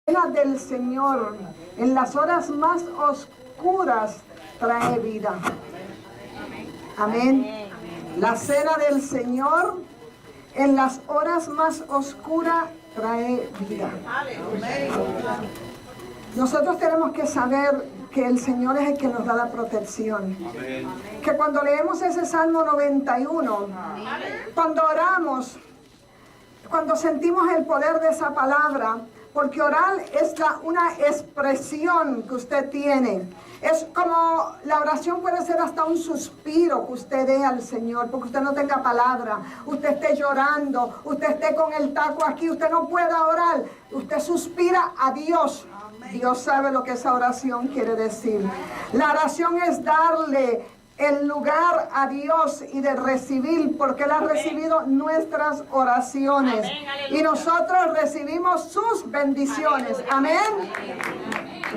Del Señor en las horas más oscuras trae vida. Amén. La cena del Señor en las horas más oscuras trae vida. Nosotros tenemos que saber que el Señor es el que nos da la protección. Que cuando leemos ese Salmo 91, cuando oramos, cuando sentimos el poder de esa palabra, porque orar es una expresión que usted tiene. Es como la oración puede ser hasta un suspiro que usted dé al Señor, porque usted no tenga palabra, usted esté llorando, usted esté con el taco aquí, usted no pueda orar, usted suspira a Dios. Dios sabe lo que esa oración quiere decir. La oración es darle el lugar a Dios y de recibir, porque Él ha recibido nuestras oraciones. Y nosotros recibimos sus bendiciones. Amén.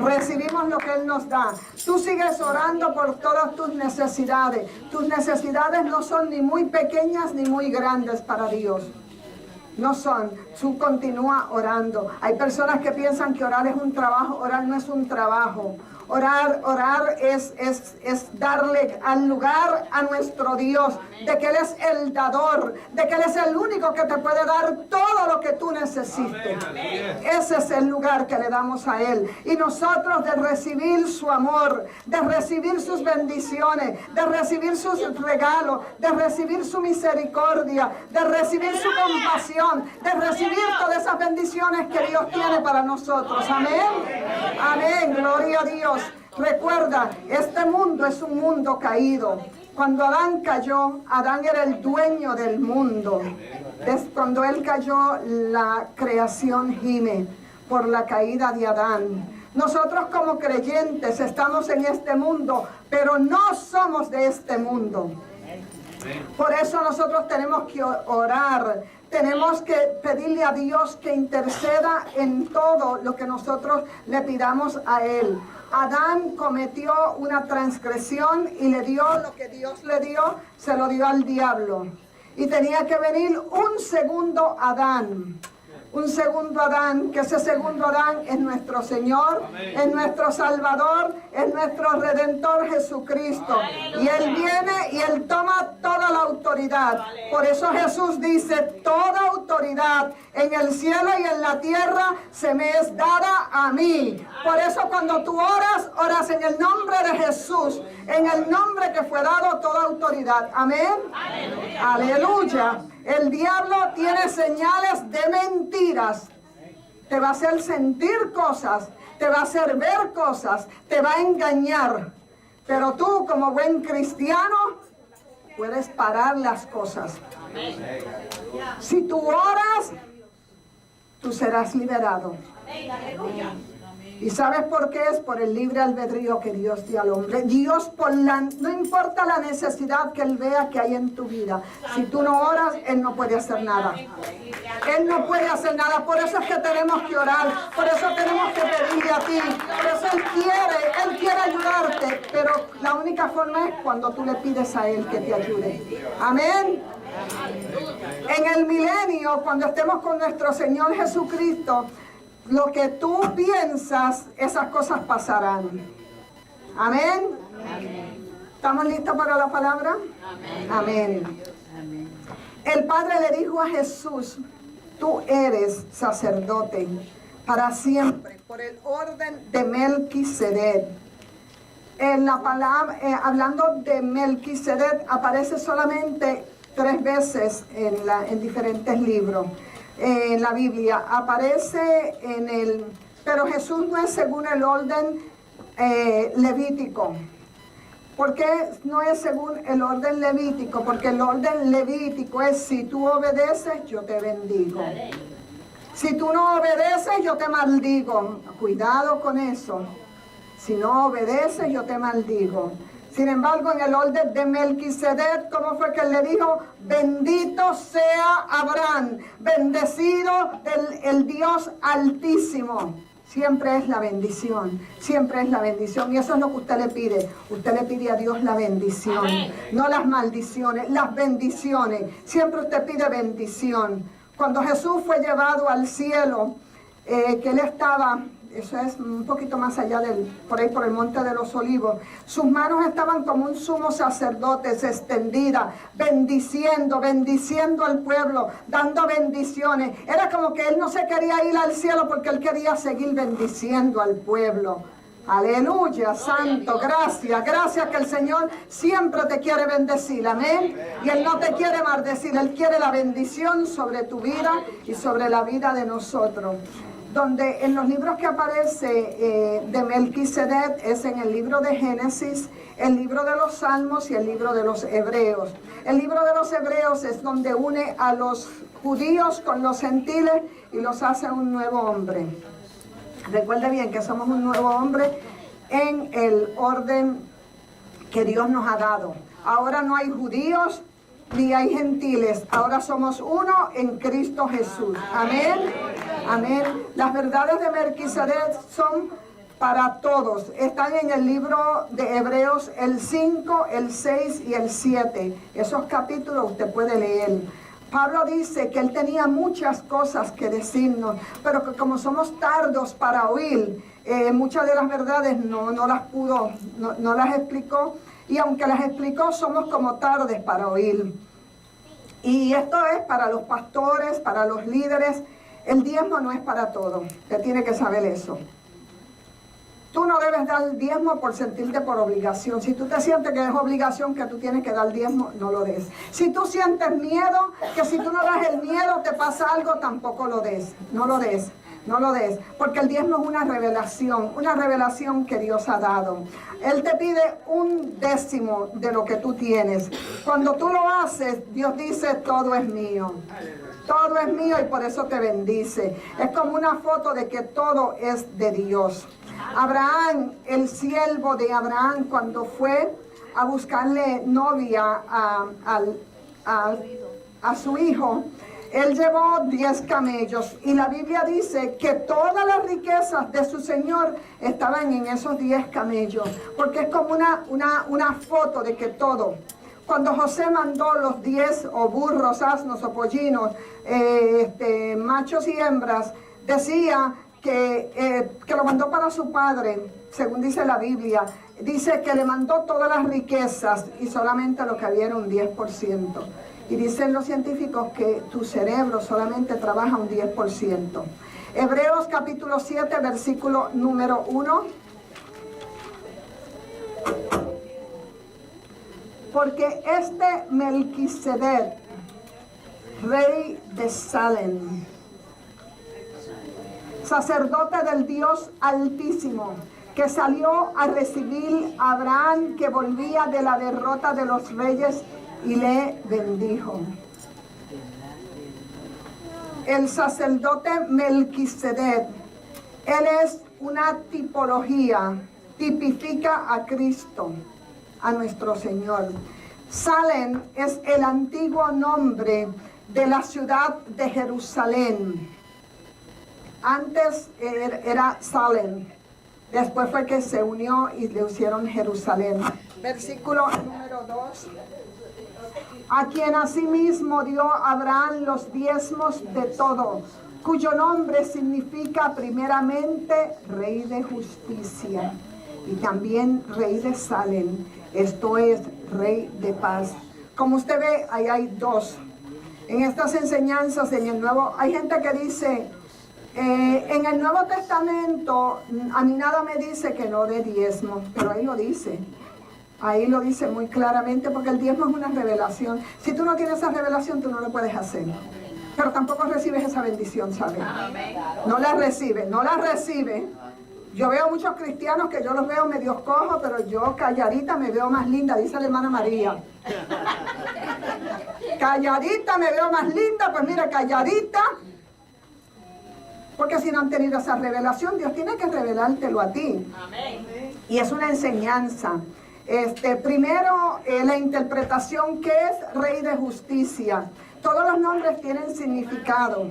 Recibimos lo que Él nos da. Tú sigues orando por todas tus necesidades. Tus necesidades no son ni muy pequeñas ni muy grandes para Dios. No son. Tú continúa orando. Hay personas que piensan que orar es un trabajo. Orar no es un trabajo. Orar es darle al lugar a nuestro Dios, de que Él es el dador, de que Él es el único que te puede dar todo lo que tú necesites. Ese es el lugar que le damos a Él. Y nosotros de recibir su amor, de recibir sus bendiciones, de recibir sus regalos, de recibir su misericordia, de recibir su compasión, de recibir todas esas bendiciones que Dios tiene para nosotros. Amén. Amén. Gloria a Dios. Recuerda, este mundo es un mundo caído. Cuando Adán cayó, Adán era el dueño del mundo. Cuando él cayó, la creación gime por la caída de Adán. Nosotros como creyentes estamos en este mundo, pero no somos de este mundo. Por eso nosotros tenemos que orar. Tenemos que pedirle a Dios que interceda en todo lo que nosotros le pidamos a Él. Adán cometió una transgresión y le dio lo que Dios le dio, se lo dio al diablo. Y tenía que venir un segundo Adán. Un segundo Adán, que ese segundo Adán es nuestro Señor, es nuestro Salvador, es nuestro Redentor Jesucristo. Y Él viene y Él toma toda la autoridad. Por eso Jesús dice, toda autoridad en el cielo y en la tierra se me es dada a mí. Por eso cuando tú oras, oras en el nombre de Jesús, en el nombre que fue dado toda autoridad. Amén. Aleluya. Aleluya. El diablo tiene señales de mentiras. Te va a hacer sentir cosas, te va a hacer ver cosas, te va a engañar. Pero tú, como buen cristiano, puedes parar las cosas. Si tú oras, tú serás liberado. ¿Y sabes por qué? Es por el libre albedrío que Dios dio al hombre. Dios, no importa la necesidad que Él vea que hay en tu vida. Si tú no oras, Él no puede hacer nada. Él no puede hacer nada. Por eso es que tenemos que orar. Por eso tenemos que pedirle a ti. Por eso Él quiere ayudarte. Pero la única forma es cuando tú le pides a Él que te ayude. Amén. En el milenio, cuando estemos con nuestro Señor Jesucristo, lo que tú piensas, esas cosas pasarán. Amén. Amén. ¿Estamos listos para la palabra? Amén. Amén. Amén. El Padre le dijo a Jesús, tú eres sacerdote para siempre, por el orden de Melquisedec. En la palabra, hablando de Melquisedec, aparece solamente 3 veces en diferentes libros. En la Biblia aparece pero Jesús no es según el orden levítico. ¿Por qué no es según el orden levítico? Porque el orden levítico es, si tú obedeces, yo te bendigo. Si tú no obedeces, yo te maldigo. Cuidado con eso. Si no obedeces, yo te maldigo. Sin embargo, en el orden de Melquisedec, ¿cómo fue que él le dijo? Bendito sea Abraham, bendecido el Dios Altísimo. Siempre es la bendición, siempre es la bendición. Y eso es lo que usted le pide. Usted le pide a Dios la bendición, no las maldiciones, las bendiciones. Siempre usted pide bendición. Cuando Jesús fue llevado al cielo, que él estaba, eso es un poquito más allá por ahí por el Monte de los Olivos, sus manos estaban como un sumo sacerdote extendidas, bendiciendo al pueblo, dando bendiciones. Era como que él no se quería ir al cielo porque él quería seguir bendiciendo al pueblo. Aleluya, santo, gracias que el Señor siempre te quiere bendecir, amén. Y Él no te quiere maldecir, Él quiere la bendición sobre tu vida y sobre la vida de nosotros. Donde en los libros que aparece de Melquisedec es en el libro de Génesis, el libro de los Salmos y el libro de los Hebreos. El libro de los Hebreos es donde une a los judíos con los gentiles y los hace un nuevo hombre. Recuerde bien que somos un nuevo hombre en el orden que Dios nos ha dado. Ahora no hay judíos ni hay gentiles. Ahora somos uno en Cristo Jesús. Amén. Amén. Las verdades de Melquisedec son para todos. Están en el libro de Hebreos el 5, el 6 y el 7. Esos capítulos usted puede leer. Pablo dice que él tenía muchas cosas que decirnos, pero que como somos tardos para oír, muchas de las verdades no las explicó, y aunque las explicó, somos como tardes para oír. Y esto es para los pastores, para los líderes. El diezmo no es para todo, usted tiene que saber eso. Tú no debes dar el diezmo por sentirte por obligación. Si tú te sientes que es obligación que tú tienes que dar el diezmo, no lo des. Si tú sientes miedo, que si tú no das el miedo te pasa algo, tampoco lo des. No lo des. No lo des, porque el diezmo es una revelación que Dios ha dado. Él te pide 1/10 de lo que tú tienes. Cuando tú lo haces, Dios dice, todo es mío. Todo es mío y por eso te bendice. Es como una foto de que todo es de Dios. Abraham, el siervo de Abraham, cuando fue a buscarle novia a su hijo, él llevó 10 camellos y la Biblia dice que todas las riquezas de su señor estaban en esos 10 camellos, porque es como una foto de que todo. Cuando José mandó los 10 o burros, asnos o pollinos, machos y hembras, decía que lo mandó para su padre, según dice la Biblia. Dice que le mandó todas las riquezas y solamente lo que había era un 10%. Y dicen los científicos que tu cerebro solamente trabaja un 10%. Hebreos capítulo 7, versículo número 1. Porque este Melquisedec, rey de Salem, sacerdote del Dios Altísimo, que salió a recibir a Abraham, que volvía de la derrota de los reyes, y le bendijo. El sacerdote Melquisedec, él es una tipología, tipifica a Cristo, a nuestro Señor. Salem es el antiguo nombre de la ciudad de Jerusalén. Antes era Salem, después fue que se unió y le hicieron Jerusalén. Versículo número 2. A quien asimismo dio Abraham los diezmos de todo, cuyo nombre significa primeramente Rey de Justicia, y también Rey de Salem, esto es Rey de Paz. Como usted ve, ahí hay dos. En estas enseñanzas, en el Nuevo, hay gente que dice, en el Nuevo Testamento, a mí nada me dice que no dé diezmo, pero ahí lo dice. Ahí lo dice muy claramente, porque el diezmo es una revelación. Si tú no tienes esa revelación, tú no lo puedes hacer. Pero tampoco recibes esa bendición, ¿sabes? No la recibes, no la recibes. Yo veo muchos cristianos que yo los veo medio cojos, pero yo calladita me veo más linda, dice la hermana María. Calladita me veo más linda, pues mira, calladita. Porque si no han tenido esa revelación, Dios tiene que revelártelo a ti. Y es una enseñanza. Primero, la interpretación, ¿qué es Rey de Justicia? Todos los nombres tienen significado.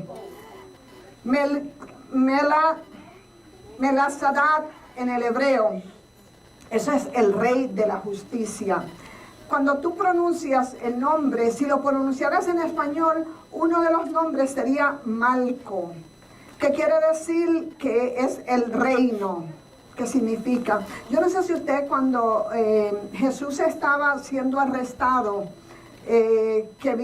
Melquisedec en el hebreo, eso es el Rey de la Justicia. Cuando tú pronuncias el nombre, si lo pronunciaras en español, uno de los nombres sería Malco. que quiere decir que es el reino. ¿Qué significa? Yo no sé si usted cuando Jesús estaba siendo arrestado, que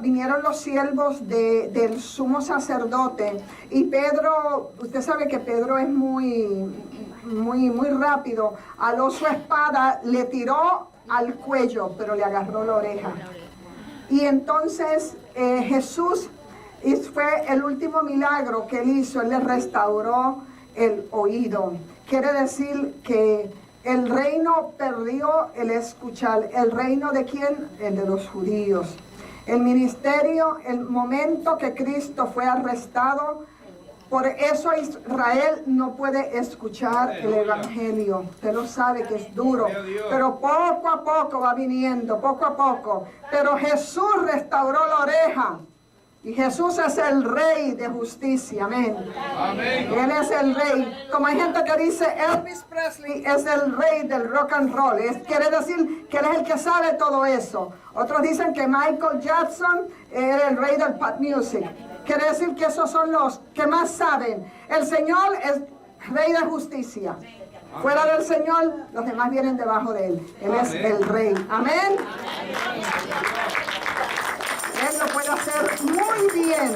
vinieron los siervos del sumo sacerdote, y Pedro, usted sabe que Pedro es muy rápido, aló su espada, le tiró al cuello, pero le agarró la oreja. Y entonces Jesús, y fue el último milagro que él hizo, él le restauró el oído. Quiere decir que el reino perdió el escuchar. ¿El reino de quién? El de los judíos. El ministerio, el momento que Cristo fue arrestado, por eso Israel no puede escuchar el evangelio. Usted lo sabe que es duro, pero poco a poco va viniendo, poco a poco. Pero Jesús restauró la oreja. Y Jesús es el rey de justicia, amén. Amén. Él es el rey. Como hay gente que dice Elvis Presley es el rey del rock and roll. Quiere decir que él es el que sabe todo eso. Otros dicen que Michael Jackson es el rey del pop music. Quiere decir que esos son los que más saben. El Señor es rey de justicia. Fuera del Señor, los demás vienen debajo de él. Él es el rey. Amén. Él lo puede hacer muy bien.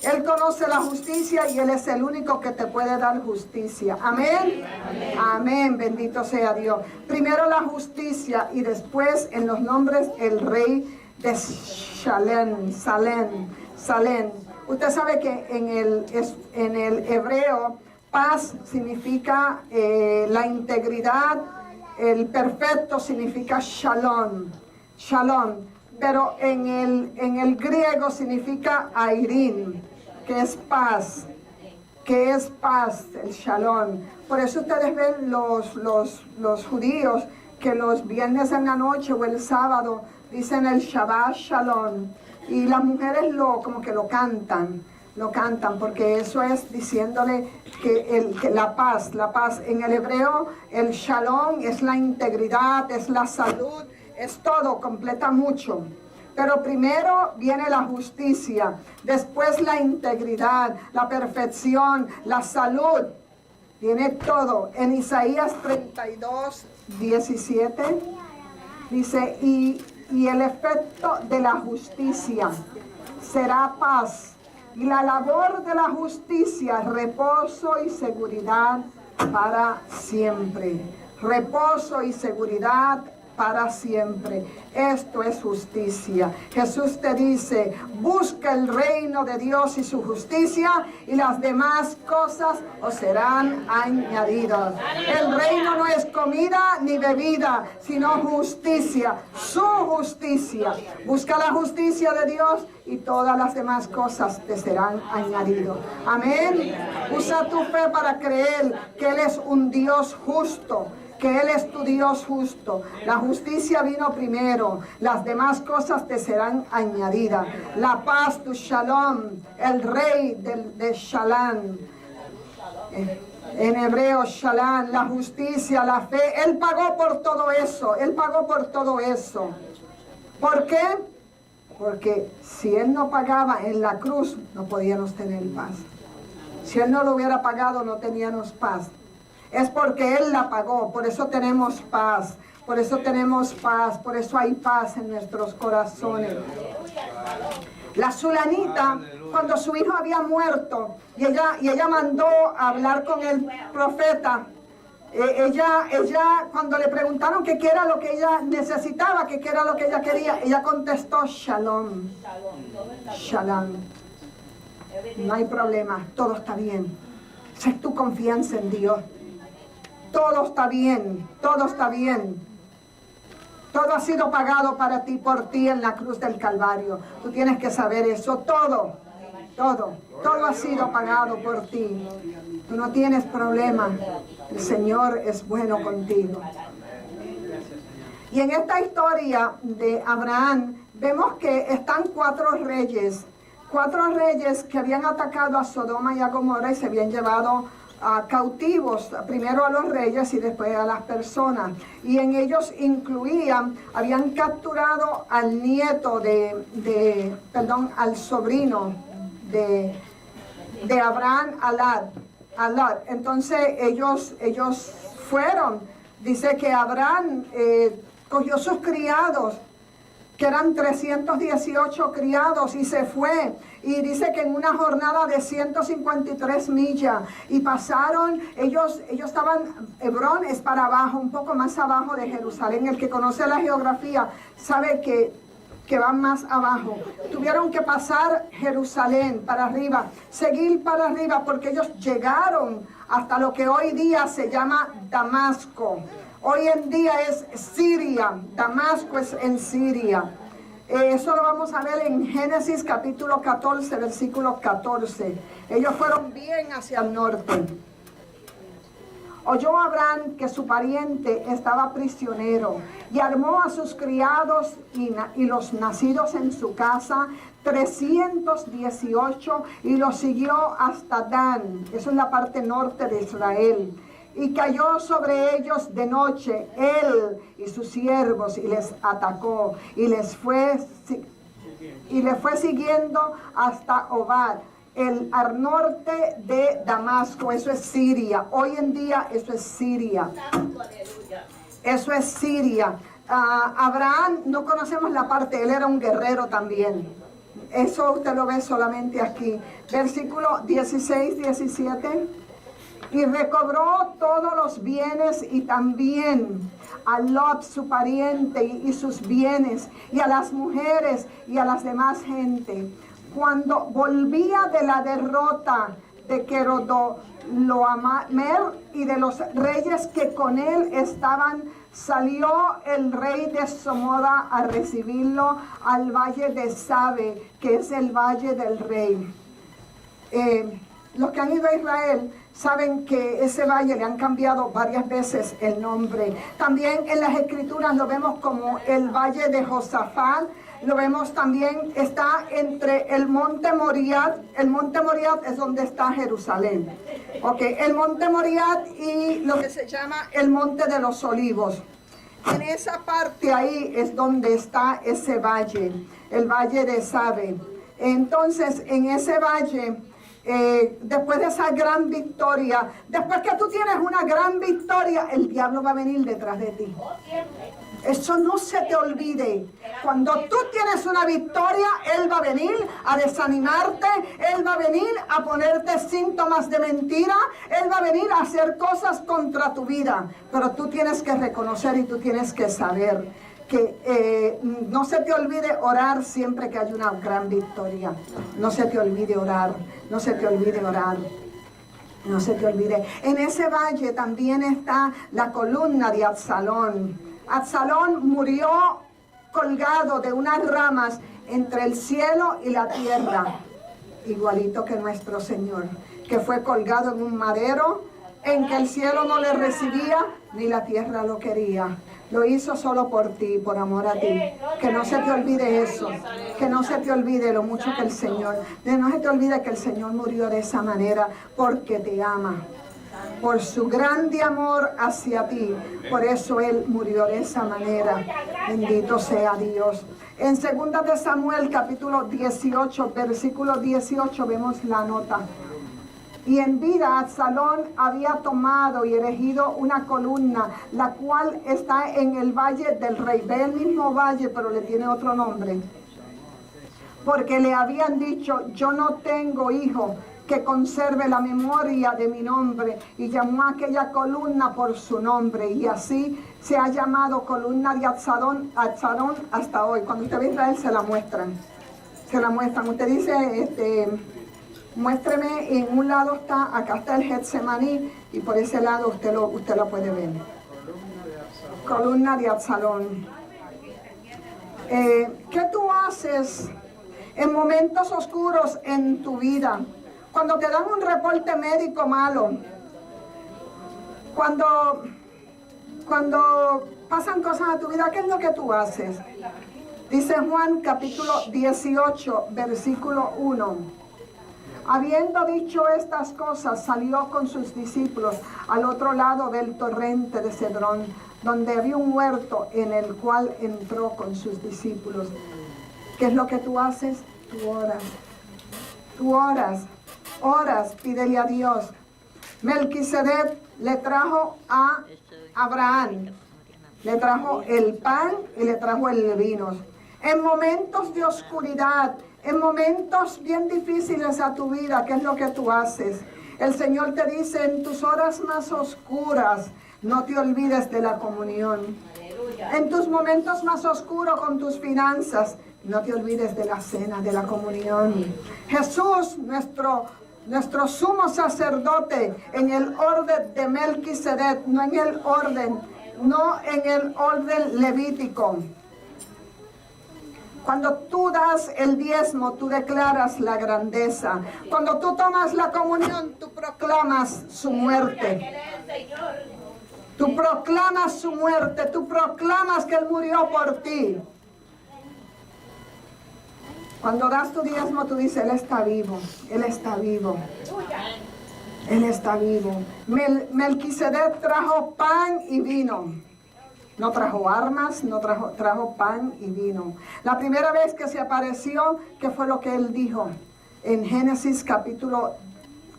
Él conoce la justicia y Él es el único que te puede dar justicia. Amén. Amén. Amén. Bendito sea Dios. Primero la justicia y después en los nombres el rey de Salem. Usted sabe que en el hebreo paz significa la integridad. El perfecto significa shalom. Shalom. Pero en el griego significa airin, que es paz, el shalom. Por eso ustedes ven los judíos que los viernes en la noche o el sábado dicen el Shabbat Shalom. Y las mujeres como que lo cantan, porque eso es diciéndole que la paz. En el hebreo el shalom es la integridad, es la salud. Es todo, completa mucho. Pero primero viene la justicia, después la integridad, la perfección, la salud. Viene todo. En Isaías 32, 17 dice, y el efecto de la justicia será paz. Y la labor de la justicia, reposo y seguridad para siempre. Reposo y seguridad para siempre. Esto es justicia. Jesús te dice, busca el reino de Dios y su justicia y las demás cosas os serán añadidas. El reino no es comida ni bebida, sino justicia, su justicia. Busca la justicia de Dios y todas las demás cosas te serán añadidas. Amén. Usa tu fe para creer que Él es un Dios justo, que Él es tu Dios justo. La justicia vino primero, las demás cosas te serán añadidas. La paz, tu shalom, el rey de Shalom. En hebreo, Shalom, la justicia, la fe. Él pagó por todo eso, Él pagó por todo eso. ¿Por qué? Porque si Él no pagaba en la cruz, no podíamos tener paz. Si Él no lo hubiera pagado, no teníamos paz. Es porque Él la pagó, por eso tenemos paz, por eso tenemos paz, por eso hay paz en nuestros corazones. La Sulanita, cuando su hijo había muerto, y ella mandó a hablar con el profeta, ella cuando le preguntaron qué era lo que ella necesitaba, qué era lo que ella quería, ella contestó, Shalom, Shalom. No hay problema, todo está bien. Esa es tu confianza en Dios. Todo está bien, todo está bien. Todo ha sido pagado para ti, por ti en la cruz del Calvario. Tú tienes que saber eso, todo ha sido pagado por ti. Tú no tienes problema. El Señor es bueno contigo. Y en esta historia de Abraham, vemos que están cuatro reyes que habían atacado a Sodoma y a Gomorra y se habían llevado cautivos, primero a los reyes y después a las personas. Y en ellos habían capturado al nieto al sobrino de Abraham a Lot. Entonces ellos fueron. Dice que Abraham cogió sus criados, que eran 318 criados, y se fue. Y dice que en una jornada de 153 millas, y pasaron, ellos estaban, Hebrón es para abajo, un poco más abajo de Jerusalén. El que conoce la geografía sabe que van más abajo. Tuvieron que pasar Jerusalén para arriba, seguir para arriba, porque ellos llegaron hasta lo que hoy día se llama Damasco. Hoy en día es Siria. Damasco es en Siria. Eso lo vamos a ver en Génesis capítulo 14, versículo 14. Ellos fueron bien hacia el norte. Oyó Abraham que su pariente estaba prisionero y armó a sus criados y los nacidos en su casa, 318, y los siguió hasta Dan. Eso es la parte norte de Israel. Y cayó sobre ellos de noche, él y sus siervos, y les atacó, y le fue siguiendo hasta Obad, al norte de Damasco. Eso es Siria. Hoy en día eso es Siria. Eso es Siria. Abraham, no conocemos la parte, él era un guerrero también. Eso usted lo ve solamente aquí. Versículo 16, 17. Y recobró todos los bienes, y también a Lot su pariente y sus bienes, y a las mujeres y a las demás gente. Cuando volvía de la derrota de Kedorlaomer y de los reyes que con él estaban, salió el rey de Somoda a recibirlo al valle de Sabe, que es el valle del rey. Los que han ido a Israel saben que ese valle le han cambiado varias veces el nombre. También en las escrituras lo vemos como el valle de Josafat. Lo vemos también, está entre el monte Moriah. El monte Moriah es donde está Jerusalén. El monte Moriah y lo que se llama el monte de los olivos. En esa parte ahí es donde está ese valle, el valle de Sabe. Entonces, en ese valle, después de esa gran victoria, después que tú tienes una gran victoria, el diablo va a venir detrás de ti. Eso no se te olvide. Cuando tú tienes una victoria, él va a venir a desanimarte, él va a venir a ponerte síntomas de mentira, él va a venir a hacer cosas contra tu vida. Pero tú tienes que reconocer y tú tienes que saber que no se te olvide orar siempre que haya una gran victoria. No se te olvide orar, no se te olvide orar. No se te olvide. En ese valle también está la columna de Absalón. Absalón murió colgado de unas ramas entre el cielo y la tierra, igualito que nuestro Señor, que fue colgado en un madero en que el cielo no le recibía ni la tierra lo quería. Lo hizo solo por ti, por amor a ti. Que no se te olvide eso. Que no se te olvide lo mucho que el Señor. No se te olvide que el Señor murió de esa manera porque te ama. Por su grande amor hacia ti. Por eso Él murió de esa manera. Bendito sea Dios. En 2 de Samuel, capítulo 18, versículo 18, vemos la nota. Y en vida Absalón había tomado y erigido una columna, la cual está en el valle del rey. Ve el mismo valle, pero le tiene otro nombre. Porque le habían dicho, yo no tengo hijo que conserve la memoria de mi nombre. Y llamó a aquella columna por su nombre. Y así se ha llamado columna de Absalón hasta hoy. Cuando usted ve a Israel se la muestran. Se la muestran. Usted dice, muéstreme, en un lado está, acá está el Getsemaní, y por ese lado usted lo puede ver. Columna de Absalón. ¿Qué tú haces en momentos oscuros en tu vida? Cuando te dan un reporte médico malo, cuando pasan cosas a tu vida, ¿qué es lo que tú haces? Dice Juan capítulo 18, versículo 1. Habiendo dicho estas cosas, salió con sus discípulos al otro lado del torrente de Cedrón, donde había un huerto en el cual entró con sus discípulos. ¿Qué es lo que tú haces? Tú oras. Tú oras. Oras, pídele a Dios. Melquisedec le trajo a Abraham, le trajo el pan y le trajo el vino. En momentos de oscuridad, en momentos bien difíciles a tu vida, ¿qué es lo que tú haces? El Señor te dice, en tus horas más oscuras, no te olvides de la comunión. En tus momentos más oscuros con tus finanzas, no te olvides de la cena, de la comunión. Jesús, nuestro sumo sacerdote, en el orden de Melquisedec, no en el orden levítico. Cuando tú das el diezmo, tú declaras la grandeza. Cuando tú tomas la comunión, tú proclamas su muerte. Tú proclamas su muerte, tú proclamas que Él murió por ti. Cuando das tu diezmo, tú dices, Él está vivo, Él está vivo. Él está vivo. Melquisedec trajo pan y vino. No trajo armas, no trajo pan y vino. La primera vez que se apareció, ¿qué fue lo que Él dijo? En Génesis capítulo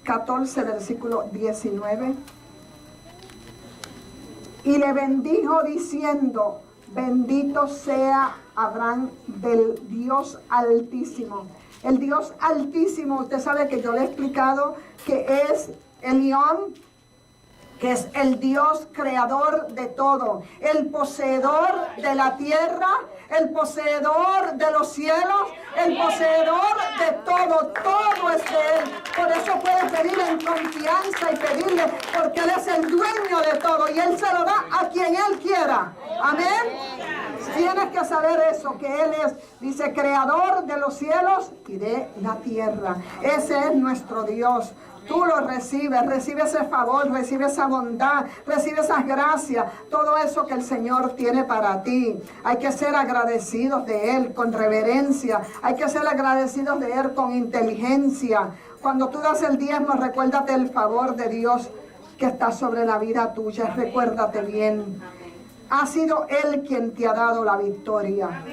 14, versículo 19. Y le bendijo diciendo, bendito sea Abraham del Dios Altísimo. El Dios Altísimo, usted sabe que yo le he explicado que es Elión, que es el Dios creador de todo, el poseedor de la tierra, el poseedor de los cielos, el poseedor de todo es de Él. Por eso puede pedirle en confianza y pedirle, porque Él es el dueño de todo y Él se lo da a quien Él quiera. Amén. Tienes que saber eso, que Él es, dice, creador de los cielos y de la tierra. Ese es nuestro Dios. Tú lo recibes, recibe ese favor, recibe esa bondad, recibe esas gracias, todo eso que el Señor tiene para ti. Hay que ser agradecidos de Él con reverencia, hay que ser agradecidos de Él con inteligencia. Cuando tú das el diezmo, recuérdate el favor de Dios que está sobre la vida tuya, recuérdate bien. Ha sido Él quien te ha dado la victoria.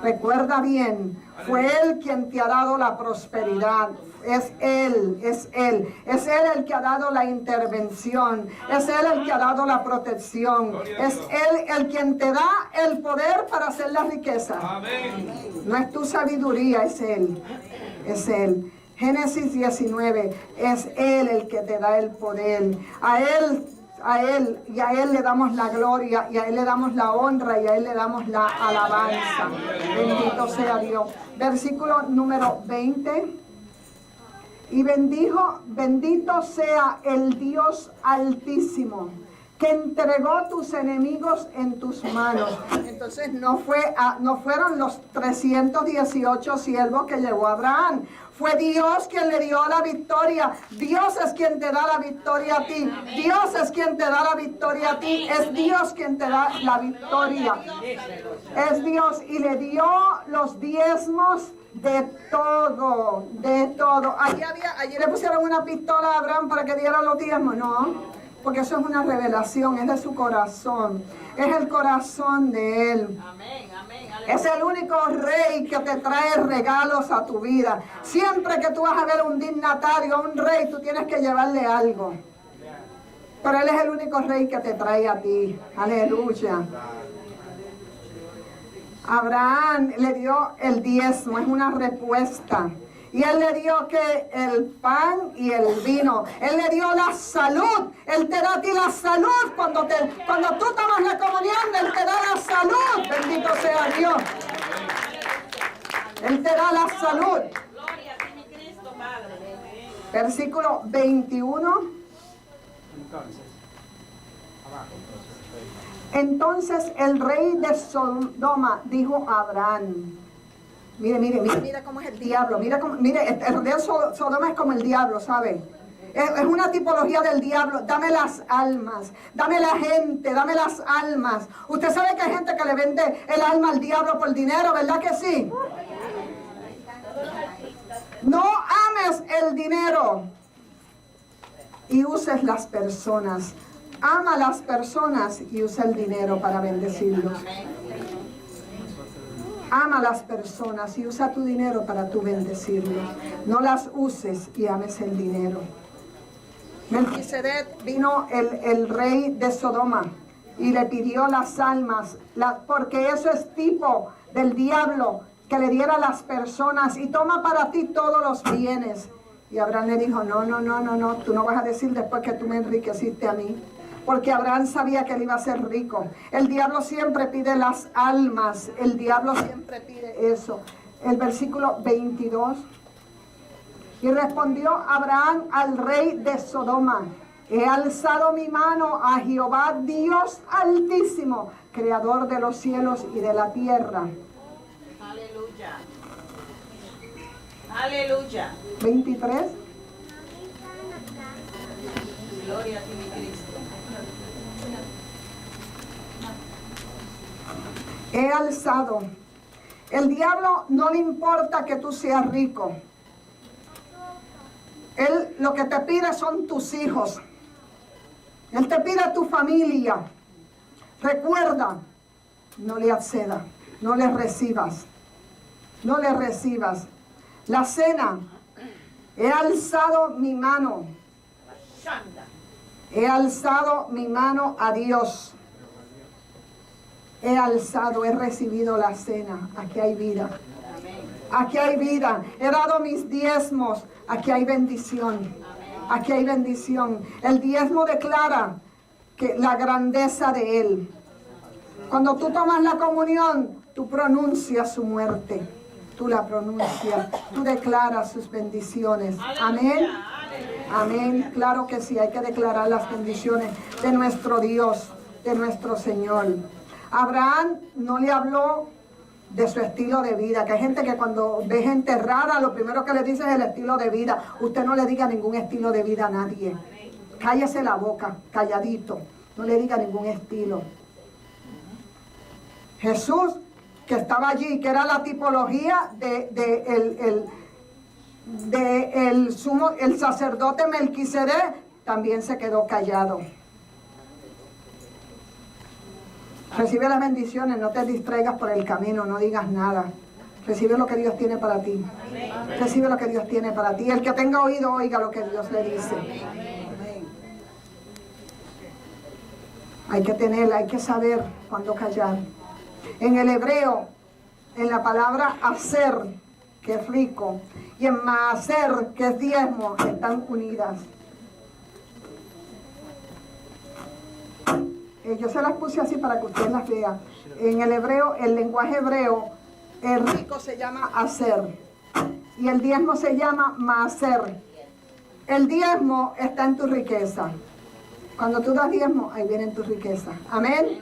Recuerda bien, fue Él quien te ha dado la prosperidad. Es Él el que ha dado la intervención, es Él el que ha dado la protección, es Él el quien te da el poder para hacer la riqueza. No es tu sabiduría, es Él, es Él. Génesis 19, es Él el que te da el poder. A Él le damos la gloria, y a Él le damos la honra, y a Él le damos la alabanza. Bendito sea Dios. Versículo número 20. Y bendijo, bendito sea el Dios Altísimo, que entregó tus enemigos en tus manos. Entonces no fueron los 318 siervos que llevó Abraham. Fue Dios quien le dio la victoria. Dios es quien te da la victoria a ti. Dios es quien te da la victoria a ti. Es Dios quien te da la victoria. Es Dios. Y le dio los diezmos de todo, de todo. Allí le pusieron una pistola a Abraham para que diera los diezmos. No, porque eso es una revelación, es de su corazón. Es el corazón de Él. Es el único rey que te trae regalos a tu vida. Siempre que tú vas a ver un dignatario, a un rey, tú tienes que llevarle algo. Pero Él es el único rey que te trae a ti. Aleluya. Abraham le dio el diezmo, es una respuesta. Y Él le dio que el pan y el vino. Él le dio la salud. Él te da a ti la salud. Cuando tú tomas la comunión, Él te da la salud. Bendito sea Dios. Él te da la salud. Versículo 21. Entonces el rey de Sodoma dijo a Abraham. Mire cómo es el diablo. Mire, el rey de Sodoma es como el diablo, ¿sabe? Es una tipología del diablo. Dame las almas, dame la gente, dame las almas. Usted sabe que hay gente que le vende el alma al diablo por dinero, ¿verdad que sí? No ames el dinero y uses las personas. Ama a las personas y usa el dinero para bendecirlos. Ama a las personas y usa tu dinero para tú bendecirlos. No las uses y ames el dinero. Melquisedec vino el rey de Sodoma y le pidió las almas, porque eso es tipo del diablo, que le diera a las personas y toma para ti todos los bienes. Y Abraham le dijo, no, tú no vas a decir después que tú me enriqueciste a mí. Porque Abraham sabía que él iba a ser rico. El diablo siempre pide las almas, el diablo siempre pide eso. El versículo 22. Y respondió Abraham al rey de Sodoma, he alzado mi mano a Jehová Dios altísimo, creador de los cielos y de la tierra. Aleluya. Aleluya. 23. Gloria a ti, mi Cristo. He alzado. El diablo no le importa que tú seas rico. Él lo que te pide son tus hijos. Él te pide tu familia. Recuerda, no le accedas, no le recibas. No le recibas. La cena, he alzado mi mano. He alzado mi mano a Dios. He alzado, he recibido la cena. Aquí hay vida. Aquí hay vida. He dado mis diezmos. Aquí hay bendición. Aquí hay bendición. El diezmo declara que la grandeza de Él. Cuando tú tomas la comunión, tú pronuncias su muerte. Tú la pronuncias. Tú declaras sus bendiciones. Amén. Amén. Claro que sí, hay que declarar las bendiciones de nuestro Dios, de nuestro Señor. Abraham no le habló de su estilo de vida, que hay gente que cuando ve gente rara, lo primero que le dice es el estilo de vida. Usted no le diga ningún estilo de vida a nadie. Cállese la boca, calladito. No le diga ningún estilo. Jesús, que estaba allí, que era la tipología el sacerdote Melquisedec, también se quedó callado. Recibe las bendiciones, no te distraigas por el camino, no digas nada. Recibe lo que Dios tiene para ti. Recibe lo que Dios tiene para ti. El que tenga oído, oiga lo que Dios le dice. Hay que saber cuándo callar. En el hebreo, en la palabra hacer, que es rico, y en maaser, que es diezmo, están unidas. Yo se las puse así para que ustedes las vean. En el hebreo, el lenguaje hebreo, el rico se llama hacer y el diezmo se llama maaser. El diezmo está en tu riqueza. Cuando tú das diezmo, ahí viene tu riqueza. Amén.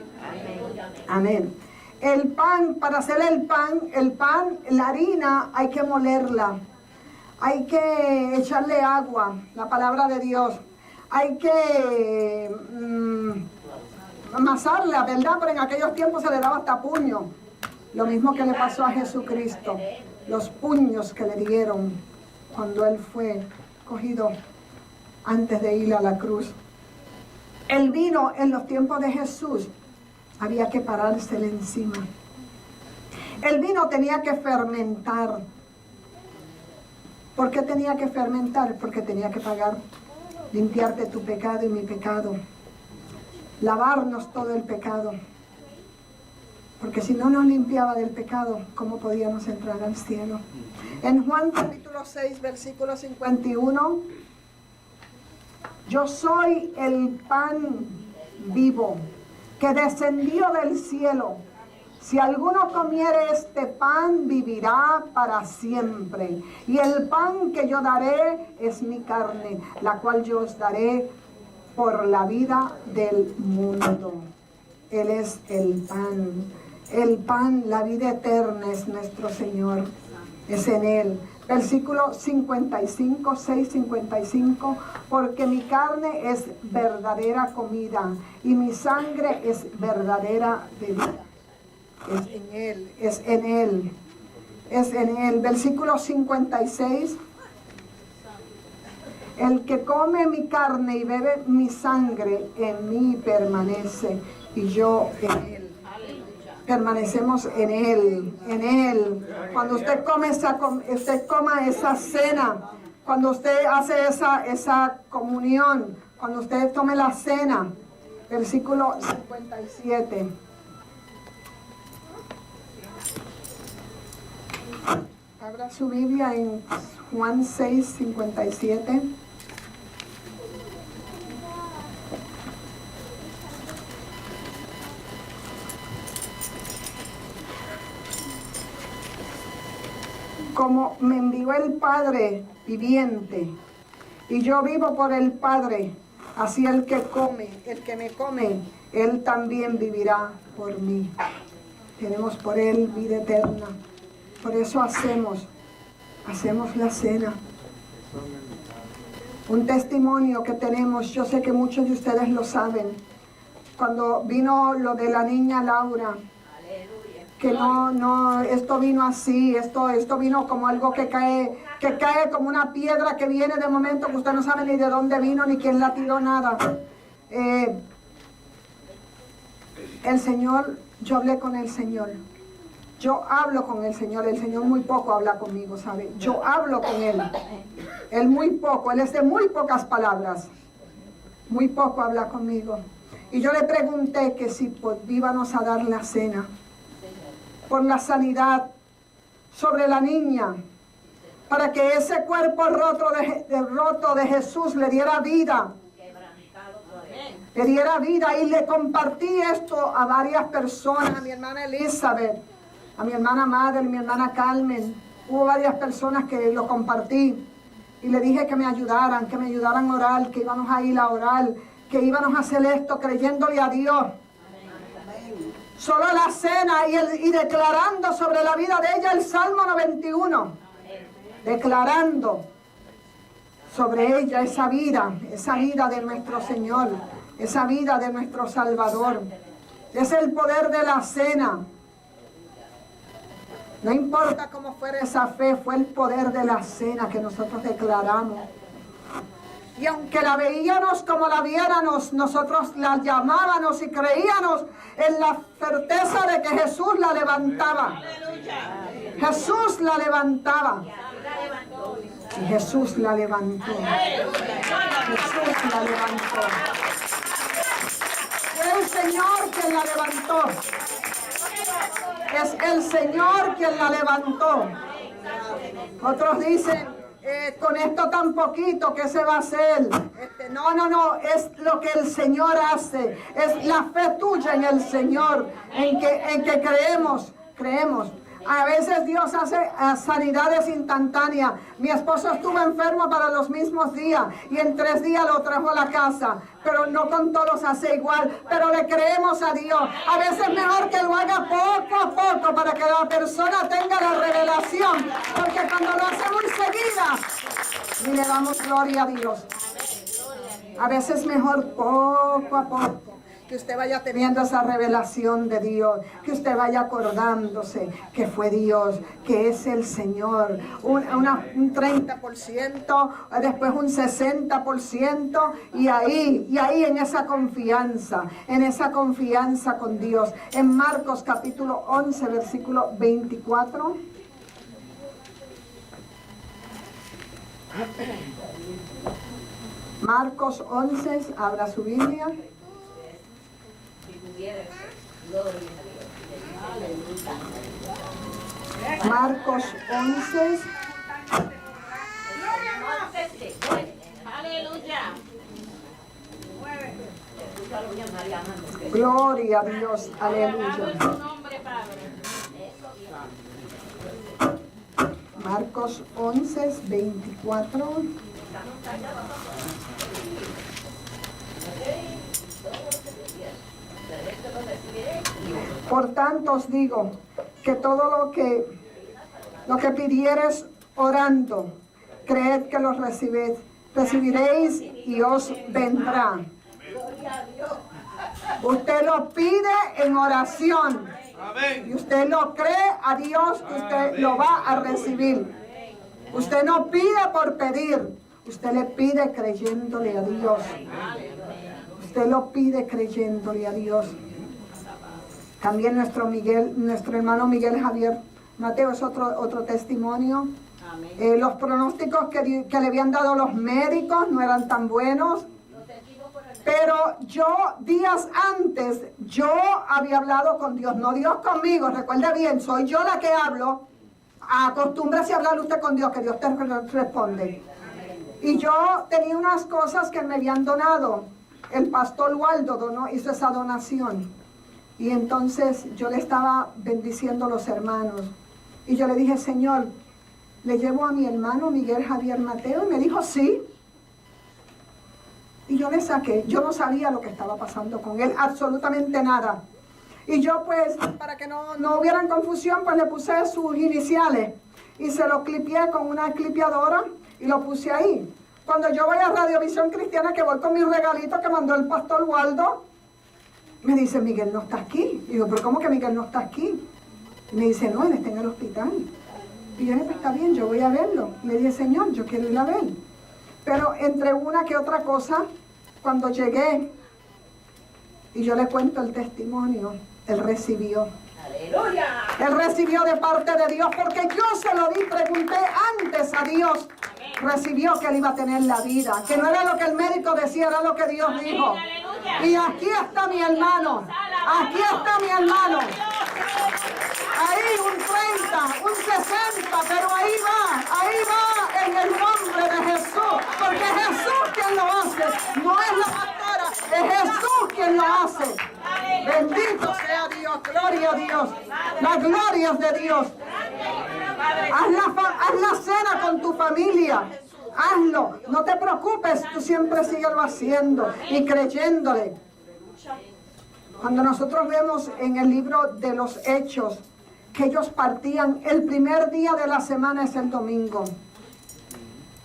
Amén. El pan, para hacer el pan, la harina hay que molerla. Hay que echarle agua, la palabra de Dios. Hay que amasarla, ¿verdad? Pero en aquellos tiempos se le daba hasta puño. Lo mismo que le pasó a Jesucristo. Los puños que le dieron cuando Él fue cogido antes de ir a la cruz. El vino en los tiempos de Jesús había que parársele encima. El vino tenía que fermentar. ¿Por qué tenía que fermentar? Porque tenía que limpiarte tu pecado y mi pecado. Lavarnos todo el pecado. Porque si no nos limpiaba del pecado, ¿cómo podíamos entrar al cielo? En Juan capítulo 6, versículo 51, yo soy el pan vivo que descendió del cielo. Si alguno comiere este pan, vivirá para siempre. Y el pan que yo daré es mi carne, la cual yo os daré por la vida del mundo. Él es el pan. El pan, la vida eterna es nuestro Señor. Es en Él. Versículo 55, 6:55. Porque mi carne es verdadera comida y mi sangre es verdadera bebida. Es en Él, es en Él, es en Él. Versículo 56. El que come mi carne y bebe mi sangre, en mí permanece y yo en él. permanecemos en Él, en Él. Cuando usted coma esa cena, cuando usted hace esa comunión, cuando usted tome la cena, versículo 57. Abra su Biblia en Juan 6, 57. Como me envió el Padre viviente, y yo vivo por el Padre, así el que me come, Él también vivirá por mí. Tenemos por Él vida eterna. Por eso hacemos la cena. Un testimonio que tenemos, yo sé que muchos de ustedes lo saben. Cuando vino lo de la niña Laura, que no, esto vino así, esto vino como algo que cae como una piedra que viene de momento que usted no sabe ni de dónde vino, ni quién la tiró, nada. El Señor, yo hablé con el Señor. Yo hablo con el Señor muy poco habla conmigo, ¿sabe? Yo hablo con Él muy poco, Él es de muy pocas palabras, muy poco habla conmigo. Y yo le pregunté que si íbamos a dar la cena, por la sanidad sobre la niña, para que ese cuerpo roto de Jesús le diera vida. Le diera vida, y le compartí esto a varias personas, a mi hermana Elizabeth, a mi hermana Madre, mi hermana Carmen. Hubo varias personas que lo compartí y le dije que me ayudaran a orar, que íbamos a ir a orar, que íbamos a hacer esto creyéndole a Dios. Solo la cena y declarando sobre la vida de ella el Salmo 91. Declarando sobre ella esa vida de nuestro Señor, esa vida de nuestro Salvador. Es el poder de la cena. No importa cómo fuera esa fe, fue el poder de la cena que nosotros declaramos. Y aunque la veíamos como la viéramos, nosotros la llamábamos y creíamos en la certeza de que Jesús la levantaba. Jesús la levantaba. Y Jesús la levantó. Jesús la levantó. Fue el Señor quien la levantó. Es el Señor quien la levantó. Otros dicen, con esto tan poquito, ¿qué se va a hacer? No, es lo que el Señor hace. Es la fe tuya en el Señor, en que creemos. A veces Dios hace sanidades instantáneas. Mi esposo estuvo enfermo para los mismos días y en 3 días lo trajo a la casa. Pero no con todos hace igual. Pero le creemos a Dios. A veces es mejor que lo haga poco a poco para que la persona tenga la revelación. Porque cuando lo hace muy seguida, y le damos gloria a Dios. A veces es mejor poco a poco. Que usted vaya teniendo esa revelación de Dios, que usted vaya acordándose que fue Dios, que es el Señor, un 30%, después un 60%, y ahí en esa confianza con Dios. En Marcos capítulo 11, versículo 24. Marcos 11, abra su Biblia. Marcos 11. Aleluya. Gloria a Dios. Aleluya. Marcos 11, 24. Por tanto os digo que todo lo que pidiereis orando, creed que lo recibiréis y os vendrá. Usted lo pide en oración y usted lo cree a Dios que usted lo va a recibir. Usted no pide por pedir, usted le pide creyéndole a Dios. Usted lo pide creyéndole a Dios. También nuestro hermano Miguel Javier Mateo es otro testimonio. Amén. Los pronósticos que le habían dado los médicos no eran tan buenos. Pero yo, días antes, yo había hablado con Dios, no Dios conmigo, recuerde bien, soy yo la que hablo. Acostúmbrese a hablar usted con Dios, que Dios te responde. Y yo tenía unas cosas que me habían donado. El pastor Waldo hizo esa donación. Y entonces yo le estaba bendiciendo a los hermanos. Y yo le dije, Señor, ¿le llevo a mi hermano Miguel Javier Mateo? Y me dijo, sí. Y yo le saqué, yo no sabía lo que estaba pasando con él, absolutamente nada. Y yo pues, para que no hubieran confusión, pues le puse sus iniciales. Y se lo clipeé con una clipeadora y lo puse ahí. Cuando yo voy a Radiovisión Cristiana, que voy con mis regalitos que mandó el pastor Waldo, me dice, Miguel no está aquí. Y digo, ¿pero cómo que Miguel no está aquí? Y me dice, no, él está en el hospital. Y yo dije, pues está bien, yo voy a verlo. Le dije, Señor, yo quiero ir a ver. Pero entre una que otra cosa, cuando llegué y yo le cuento el testimonio, él recibió. ¡Aleluya! Él recibió de parte de Dios, porque yo se lo di, pregunté antes a Dios. Recibió que él iba a tener la vida, que no era lo que el médico decía, era lo que Dios dijo. Y aquí está mi hermano, aquí está mi hermano. Ahí un 30, un 60, pero ahí va en el nombre de Jesús, porque es Jesús quien lo hace, no es la pastora, es Jesús quien lo hace. Bendito sea Dios, gloria a Dios, las glorias de Dios. Haz la cena con tu familia, hazlo, no te preocupes, tú siempre síguelo haciendo y creyéndole. Cuando nosotros vemos en el libro de los Hechos que ellos partían, el primer día de la semana es el domingo.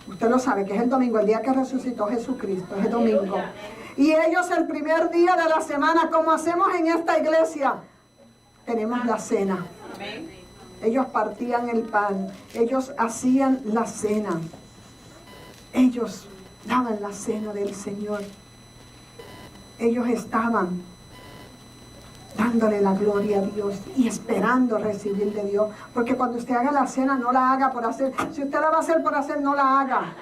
Usted lo sabe, que es el domingo, el día que resucitó Jesucristo, es el domingo. Y ellos el primer día de la semana, como hacemos en esta iglesia, tenemos la cena. Ellos partían el pan, ellos hacían la cena. Ellos daban la cena del Señor. Ellos estaban dándole la gloria a Dios y esperando recibir de Dios. Porque cuando usted haga la cena, no la haga por hacer. Si usted la va a hacer por hacer, no la haga.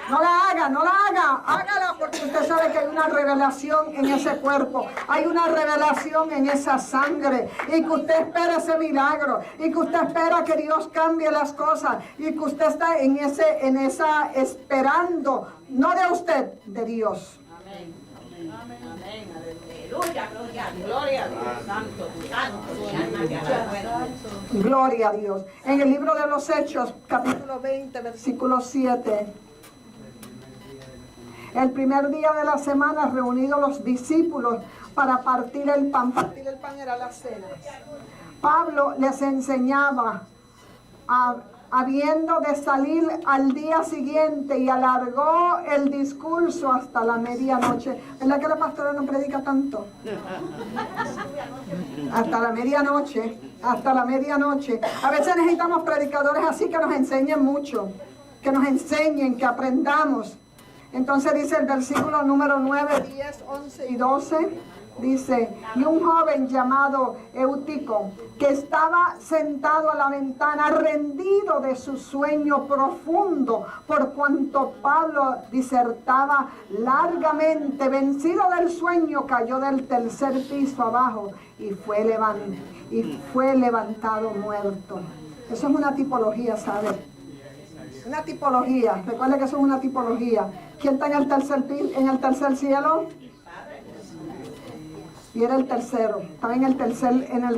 No la haga, no la haga. Hágala porque usted sabe que hay una revelación en ese cuerpo. Hay una revelación en esa sangre. Y que usted espera ese milagro. Y que usted espera que Dios cambie las cosas. Y que usted está en esa esperando. No de usted, de Dios. Amén. Amén. Amén. Aleluya, gloria a Dios. Santo, santo. Gloria a Dios. En el libro de los Hechos, capítulo 20, versículo 7. El primer día de la semana, reunidos los discípulos para partir el pan. Partir el pan era la cena. Pablo les enseñaba, habiendo de salir al día siguiente, y alargó el discurso hasta la medianoche. ¿Verdad que la pastora no predica tanto? Hasta la medianoche, hasta la medianoche. A veces necesitamos predicadores así que nos enseñen mucho, que nos enseñen, que aprendamos. Entonces dice el versículo número 9, 10, 11 y 12, dice, y un joven llamado Eutico, que estaba sentado a la ventana, rendido de su sueño profundo, por cuanto Pablo disertaba largamente, vencido del sueño, cayó del tercer piso abajo y fue levantado muerto. Eso es una tipología, ¿sabe? Una tipología, recuerda que eso es una tipología. ¿Quién está en el tercer cielo? Y era el tercero, estaba en el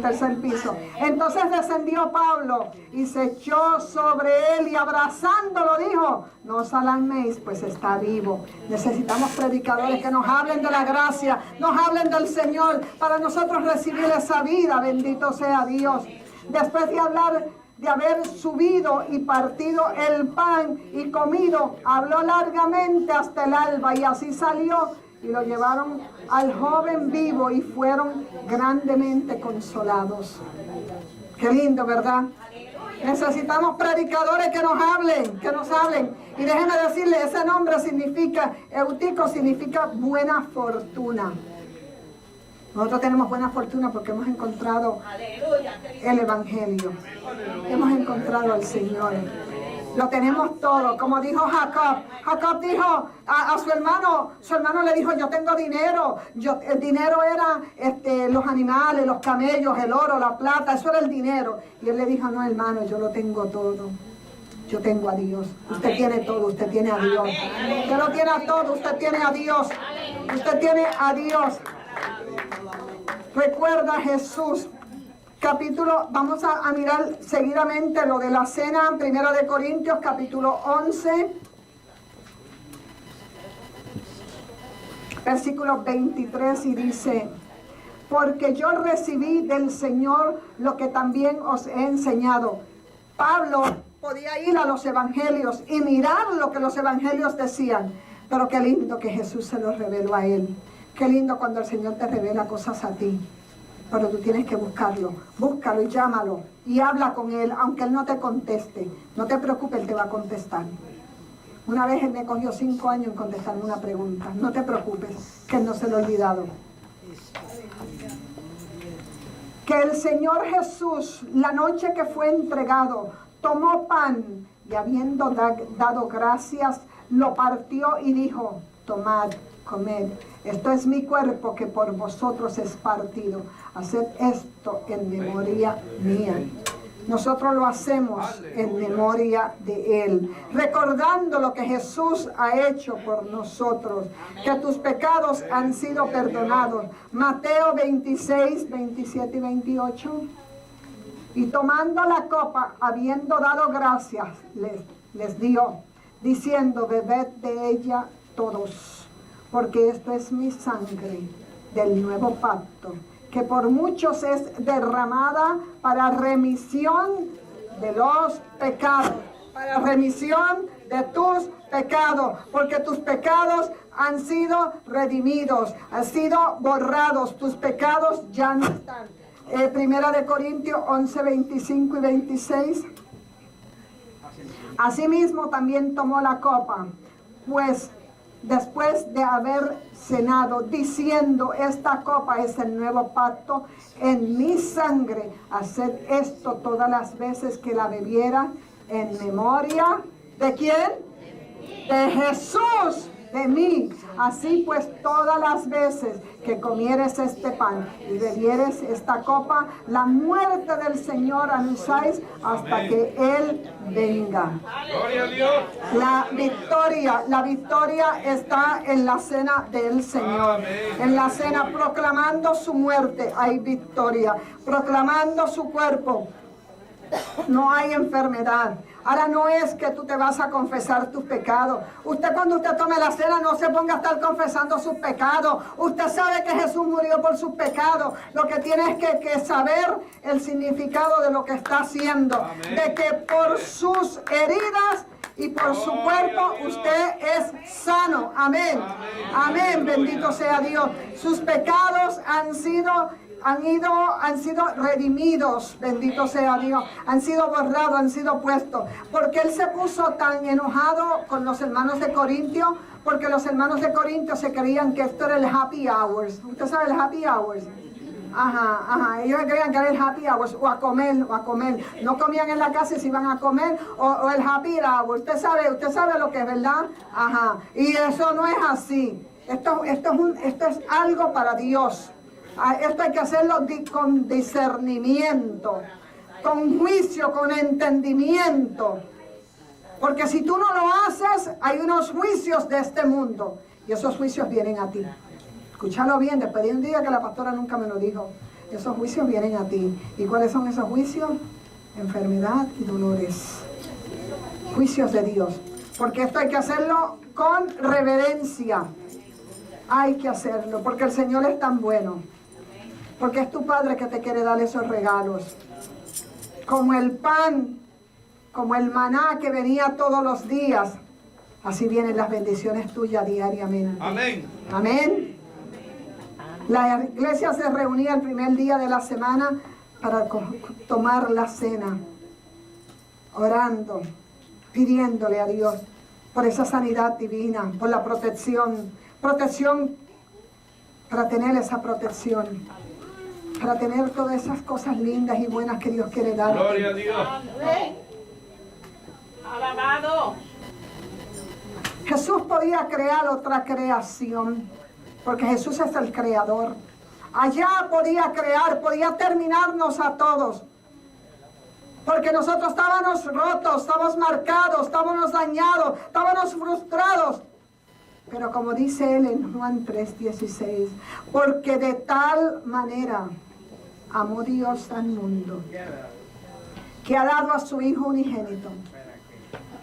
tercer piso. Entonces descendió Pablo y se echó sobre él y abrazándolo dijo, no os alarméis, pues está vivo. Necesitamos predicadores que nos hablen de la gracia, nos hablen del Señor, para nosotros recibir esa vida, bendito sea Dios. Después de haber subido y partido el pan y comido, habló largamente hasta el alba y así salió y lo llevaron al joven vivo y fueron grandemente consolados. Qué lindo, ¿verdad? Necesitamos predicadores que nos hablen. Y déjenme decirle, ese nombre significa, Eutico significa buena fortuna. Nosotros tenemos buena fortuna porque hemos encontrado Aleluya. el Evangelio. Hemos encontrado al Señor. Lo tenemos todo, como dijo Jacob. Jacob dijo a su hermano le dijo, yo tengo dinero. El dinero era los animales, los camellos, el oro, la plata, eso era el dinero. Y él le dijo, no hermano, yo lo tengo todo. Yo tengo a Dios. Usted tiene todo, usted tiene a Dios. Usted lo tiene a todo, usted tiene a Dios. Usted tiene a Dios. Recuerda Jesús. Vamos a mirar seguidamente lo de la cena, 1 de Corintios, capítulo 11, versículo 23, y dice, porque yo recibí del Señor lo que también os he enseñado. Pablo podía ir a los evangelios y mirar lo que los evangelios decían, pero qué lindo que Jesús se los reveló a él. Qué lindo cuando el Señor te revela cosas a ti. Pero tú tienes que buscarlo. Búscalo y llámalo. Y habla con él, aunque él no te conteste. No te preocupes, él te va a contestar. Una vez él me cogió 5 años en contestarme una pregunta. No te preocupes, que él no se lo ha olvidado. Que el Señor Jesús, la noche que fue entregado, tomó pan y habiendo dado gracias, lo partió y dijo, tomad, comed. Esto es mi cuerpo que por vosotros es partido. Haced esto en memoria mía. Nosotros lo hacemos en memoria de Él, recordando lo que Jesús ha hecho por nosotros, que tus pecados han sido perdonados. Mateo 26, 27 y 28. Y tomando la copa, habiendo dado gracias, les dio, diciendo, bebed de ella todos, porque esto es mi sangre del nuevo pacto, que por muchos es derramada para remisión de los pecados, para remisión de tus pecados, porque tus pecados han sido redimidos, han sido borrados, tus pecados ya no están. 1 de Corintios 11, 25 y 26. Asimismo también tomó la copa, pues después de haber cenado, diciendo, esta copa es el nuevo pacto en mi sangre. Haced esto todas las veces que la bebiera en memoria, ¿de quién? De Jesús, de mí. Así pues, todas las veces que comieres este pan y bebieres esta copa, la muerte del Señor anunciáis hasta que Él venga. Gloria a Dios. La victoria está en la cena del Señor. Amén. En la cena, proclamando su muerte, hay victoria. Proclamando su cuerpo, no hay enfermedad. Ahora no es que tú te vas a confesar tus pecados. Cuando usted tome la cena, no se ponga a estar confesando sus pecados. Usted sabe que Jesús murió por sus pecados. Lo que tiene es que saber el significado de lo que está haciendo. Amén. De que por sus heridas y por su cuerpo usted es sano. Amén. Amén. Bendito sea Dios. Sus pecados han sido redimidos, bendito sea Dios, han sido borrados, han sido puestos. Porque él se puso tan enojado con los hermanos de Corintio, porque los hermanos de Corintio se creían que esto era el happy hours. ¿Usted sabe el happy hours? Ajá, ellos creían que era el happy hours, o a comer. No comían en la casa y se iban a comer, o el happy hour. Usted sabe lo que es, ¿verdad? Ajá, y eso no es así. Esto es algo para Dios. Esto hay que hacerlo con discernimiento, con juicio, con entendimiento. Porque si tú no lo haces, hay unos juicios de este mundo. Y esos juicios vienen a ti. Escúchalo bien, después de un día que la pastora nunca me lo dijo. Esos juicios vienen a ti. ¿Y cuáles son esos juicios? Enfermedad y dolores. Juicios de Dios. Porque esto hay que hacerlo con reverencia. Hay que hacerlo, porque el Señor es tan bueno. Porque es tu Padre que te quiere dar esos regalos. Como el pan, como el maná que venía todos los días, así vienen las bendiciones tuyas diariamente. Amén. Amén. La iglesia se reunía el primer día de la semana para tomar la cena, orando, pidiéndole a Dios por esa sanidad divina, por la protección para tener esa protección, para tener todas esas cosas lindas y buenas que Dios quiere dar. Gloria a Dios. Amén. Alabado. Jesús podía crear otra creación, porque Jesús es el creador. Allá podía crear, podía terminarnos a todos, porque nosotros estábamos rotos, estábamos marcados, estábamos dañados, estábamos frustrados. Pero como dice él en Juan 3:16, porque de tal manera amó Dios al mundo, que ha dado a su Hijo unigénito,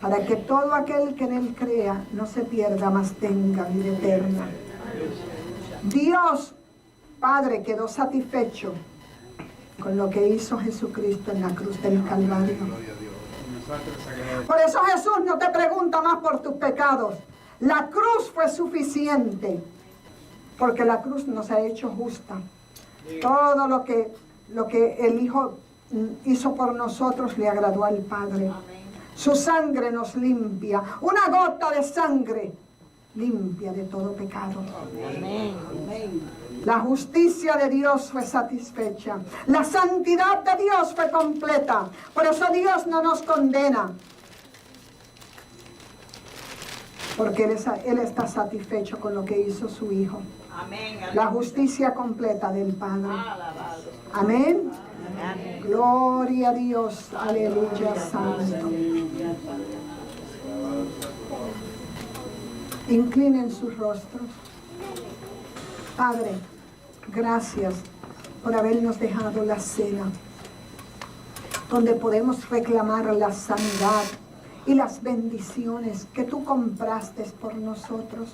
para que todo aquel que en él crea no se pierda, mas tenga vida eterna. Dios Padre quedó satisfecho con lo que hizo Jesucristo en la cruz del Calvario. Por eso Jesús no te pregunta más por tus pecados. La cruz fue suficiente, porque la cruz nos ha hecho justa. Todo lo que el Hijo hizo por nosotros le agradó al Padre. Su sangre nos limpia. Una gota de sangre limpia de todo pecado. La justicia de Dios fue satisfecha. La santidad de Dios fue completa. Por eso Dios no nos condena, porque Él está satisfecho con lo que hizo su Hijo. Amén. La justicia completa del Padre. Alabado. Amén. Amén. Gloria a Dios. Aleluya, santo. Inclinen sus rostros. Padre, gracias por habernos dejado la cena, donde podemos reclamar la sanidad y las bendiciones que tú compraste por nosotros.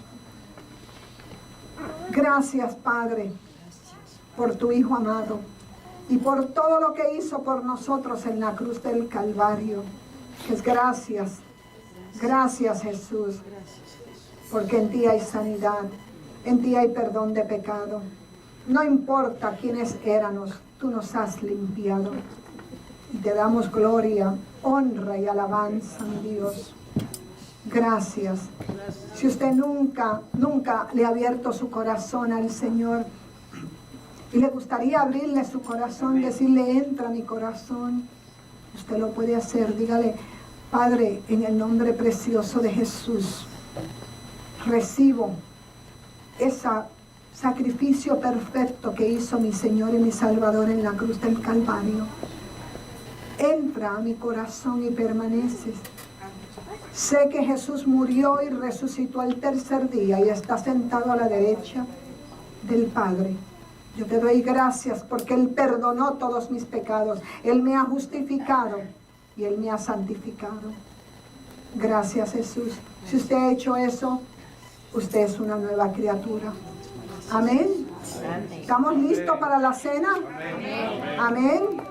Gracias, Padre, por tu Hijo amado y por todo lo que hizo por nosotros en la cruz del Calvario. Pues gracias, gracias, Jesús, porque en ti hay sanidad, en ti hay perdón de pecado. No importa quiénes éramos, tú nos has limpiado. Y te damos gloria, honra y alabanza, mi Dios. Gracias. Si usted nunca le ha abierto su corazón al Señor y le gustaría abrirle su corazón, decirle, entra a mi corazón, usted lo puede hacer. Dígale, Padre, en el nombre precioso de Jesús, recibo ese sacrificio perfecto que hizo mi Señor y mi Salvador en la cruz del Calvario. Entra a mi corazón y permaneces. Sé que Jesús murió y resucitó al tercer día y está sentado a la derecha del Padre. Yo te doy gracias porque Él perdonó todos mis pecados. Él me ha justificado y Él me ha santificado. Gracias, Jesús. Si usted ha hecho eso, usted es una nueva criatura. Amén. ¿Estamos listos para la cena? Amén.